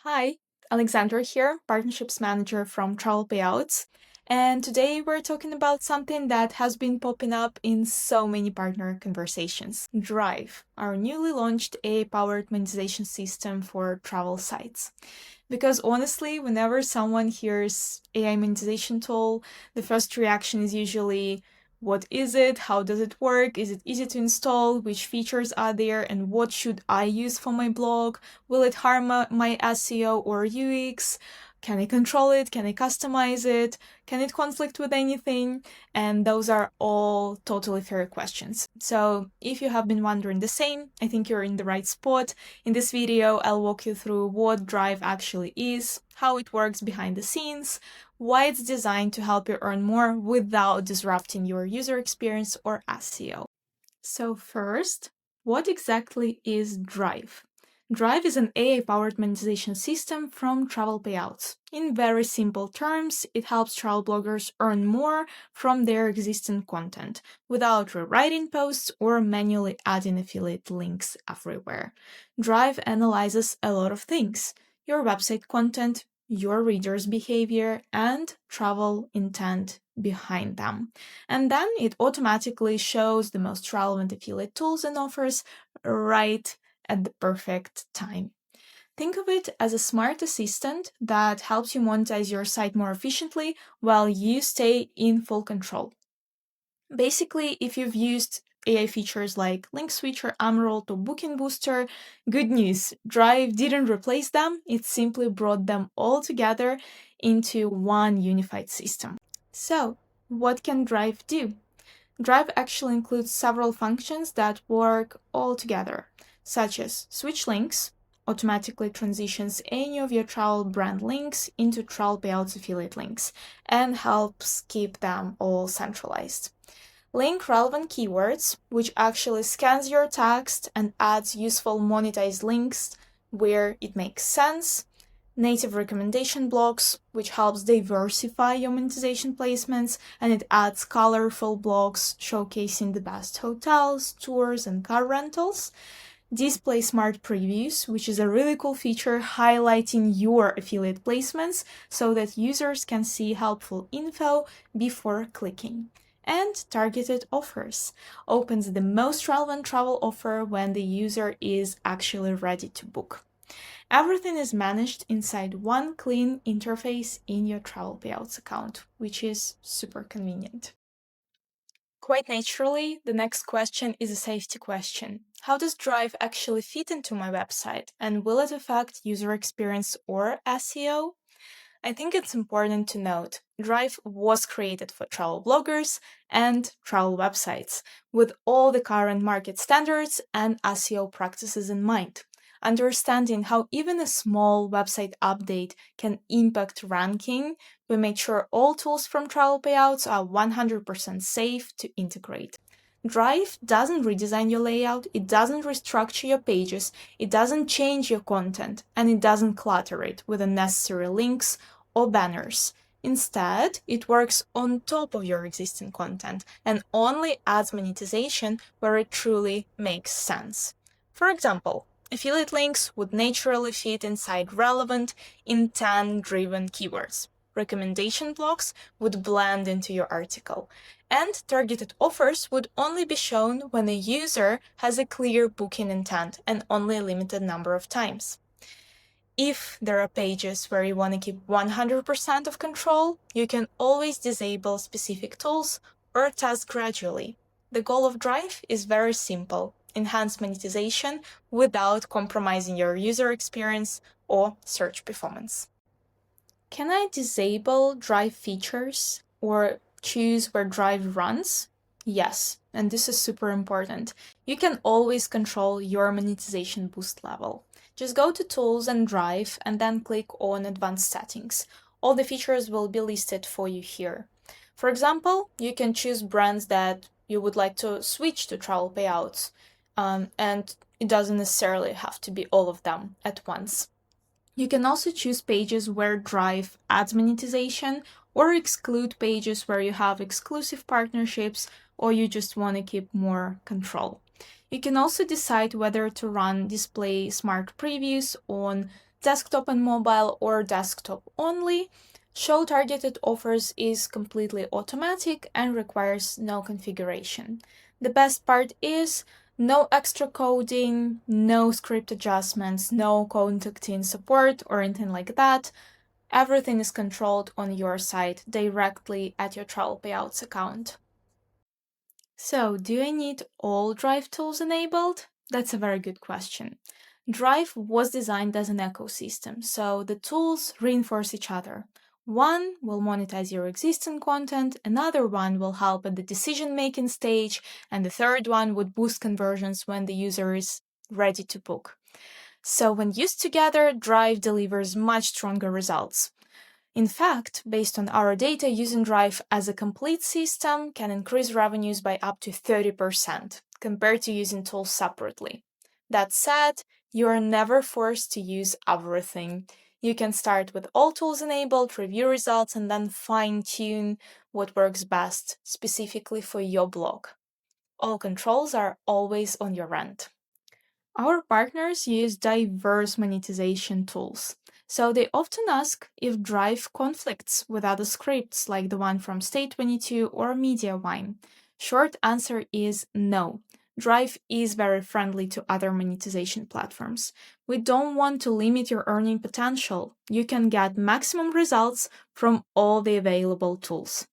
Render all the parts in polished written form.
Hi, Alexandra here, Partnerships Manager from Travelpayouts. And today we're talking about something that has been popping up in so many partner conversations Drive, our newly launched AI powered monetization system for travel sites. Because honestly, whenever someone hears AI monetization tool, the first reaction is usually what is it? How does it work? Is it easy to install? Which features are there? And what should I use for my blog? Will it harm my SEO or UX? Can I control it? Can I customize it? Can it conflict with anything? And those are all totally fair questions. So if you have been wondering the same, I think you're in the right spot. In this video, I'll walk you through what Drive actually is, how it works behind the scenes, why it's designed to help you earn more without disrupting your user experience or SEO. So first, what exactly is Drive? Drive is an AI-powered monetization system from Travelpayouts. In very simple terms, it helps travel bloggers earn more from their existing content without rewriting posts or manually adding affiliate links everywhere. Drive analyzes a lot of things: your website content, your readers' behavior, and travel intent behind them. And then it automatically shows the most relevant affiliate tools and offers right at the perfect time. Think of it as a smart assistant that helps you monetize your site more efficiently while you stay in full control. Basically, if you've used AI features like Link Switcher, Emerald, or Booking Booster, good news. Drive didn't replace them, it simply brought them all together into one unified system. So, what can Drive do? Drive actually includes several functions that work all together, such as switch links, automatically transitions any of your travel brand links into Travel Payouts affiliate links, and helps keep them all centralized. Link relevant keywords, which actually scans your text and adds useful monetized links where it makes sense. Native recommendation blocks, which helps diversify your monetization placements, and it adds colorful blocks showcasing the best hotels, tours, and car rentals. Display smart previews, which is a really cool feature highlighting your affiliate placements so that users can see helpful info before clicking. And targeted offers opens the most relevant travel offer when the user is actually ready to book. Everything is managed inside one clean interface in your Travel Payouts account, which is super convenient. Quite naturally, the next question is a safety question. How does Drive actually fit into my website, and will it affect user experience or SEO? I think it's important to note Drive was created for travel bloggers and travel websites, with all the current market standards and SEO practices in mind. Understanding how even a small website update can impact ranking, we made sure all tools from Travel Payouts are 100% safe to integrate. Drive doesn't redesign your layout, it doesn't restructure your pages, it doesn't change your content, and it doesn't clutter it with unnecessary links or banners. Instead, it works on top of your existing content and only adds monetization where it truly makes sense. For example, affiliate links would naturally fit inside relevant, intent-driven keywords. Recommendation blocks would blend into your article, and targeted offers would only be shown when a user has a clear booking intent and only a limited number of times. If there are pages where you want to keep 100% of control, you can always disable specific tools or test gradually. The goal of Drive is very simple: enhance monetization without compromising your user experience or search performance. Can I disable Drive features or choose where Drive runs? Yes, and this is super important. You can always control your monetization boost level. Just go to Tools and Drive and then click on Advanced Settings. All the features will be listed for you here. For example, you can choose brands that you would like to switch to travel payouts, and it doesn't necessarily have to be all of them at once. You can also choose pages where Drive adds monetization or exclude pages where you have exclusive partnerships or you just want to keep more control. You can also decide whether to run display smart previews on Desktop and mobile or desktop only. Show targeted offers is completely automatic and requires no configuration. The best part is no extra coding, no script adjustments, no contacting support or anything like that. Everything is controlled on your side directly at your Travel Payouts account. So, do I need all Drive tools enabled? That's a very good question. Drive was designed as an ecosystem, so the tools reinforce each other. One will monetize your existing content, another one will help at the decision making stage, and the third one would boost conversions when the user is ready to book. So, when used together, Drive delivers much stronger results. In fact, based on our data, using Drive as a complete system can increase revenues by up to 30% compared to using tools separately. That said, you are never forced to use everything. You can start with all tools enabled, review results, and then fine-tune what works best specifically for your blog. All controls are always on your end. Our partners use diverse monetization tools, so they often ask if Drive conflicts with other scripts like the one from State22 or MediaWine. Short answer is no. Drive is very friendly to other monetization platforms. We don't want to limit your earning potential. You can get maximum results from all the available tools.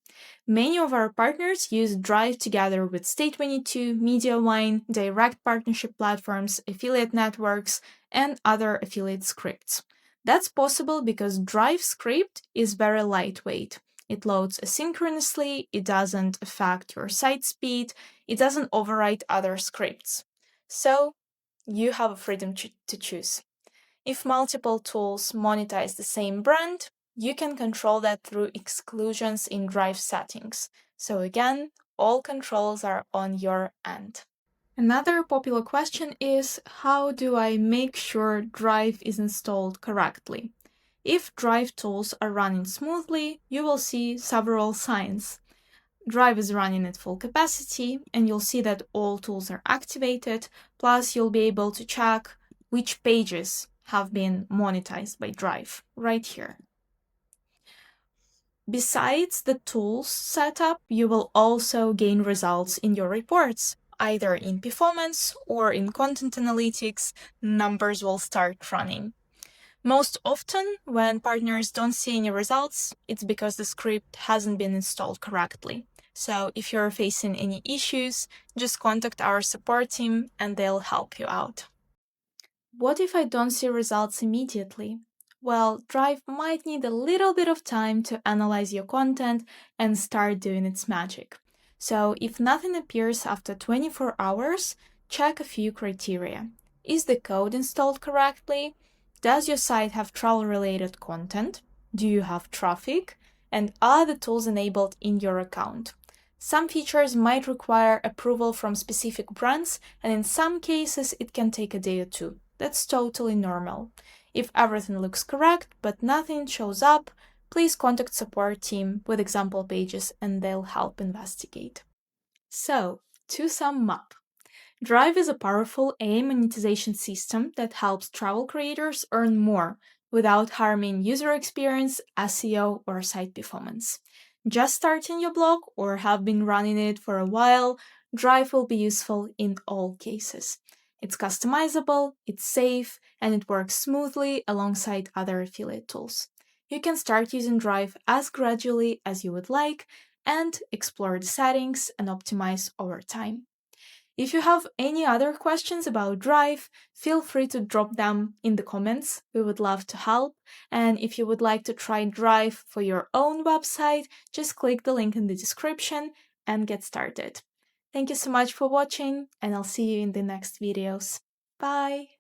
Many of our partners use Drive together with State22, MediaWine, direct partnership platforms, affiliate networks, and other affiliate scripts. That's possible because Drive script is very lightweight. It loads asynchronously, it doesn't affect your site speed, it doesn't overwrite other scripts. So you have a freedom to choose. If multiple tools monetize the same brand, you can control that through exclusions in Drive settings. So again, all controls are on your end. Another popular question is, how do I make sure Drive is installed correctly? If Drive tools are running smoothly, you will see several signs. Drive is running at full capacity, and you'll see that all tools are activated, plus you'll be able to check which pages have been monetized by Drive right here. Besides the tools setup, you will also gain results in your reports. Either in performance or in content analytics, numbers will start running. Most often, when partners don't see any results, it's because the script hasn't been installed correctly. So if you're facing any issues, just contact our support team and they'll help you out. What if I don't see results immediately? Well, Drive might need a little bit of time to analyze your content and start doing its magic. So if nothing appears after 24 hours, check a few criteria. Is the code installed correctly? Does your site have travel-related content? Do you have traffic? And are the tools enabled in your account? Some features might require approval from specific brands, and in some cases it can take a day or two. That's totally normal. If everything looks correct but nothing shows up, please contact support team with example pages and they'll help investigate. So, to sum up, Drive is a powerful AI monetization system that helps travel creators earn more without harming user experience, SEO, or site performance. Just starting your blog or have been running it for a while, Drive will be useful in all cases. It's customizable, it's safe, and it works smoothly alongside other affiliate tools. You can start using Drive as gradually as you would like and explore the settings and optimize over time. If you have any other questions about Drive, feel free to drop them in the comments. We would love to help. And if you would like to try Drive for your own website, just click the link in the description and get started. Thank you so much for watching, and I'll see you in the next videos. Bye!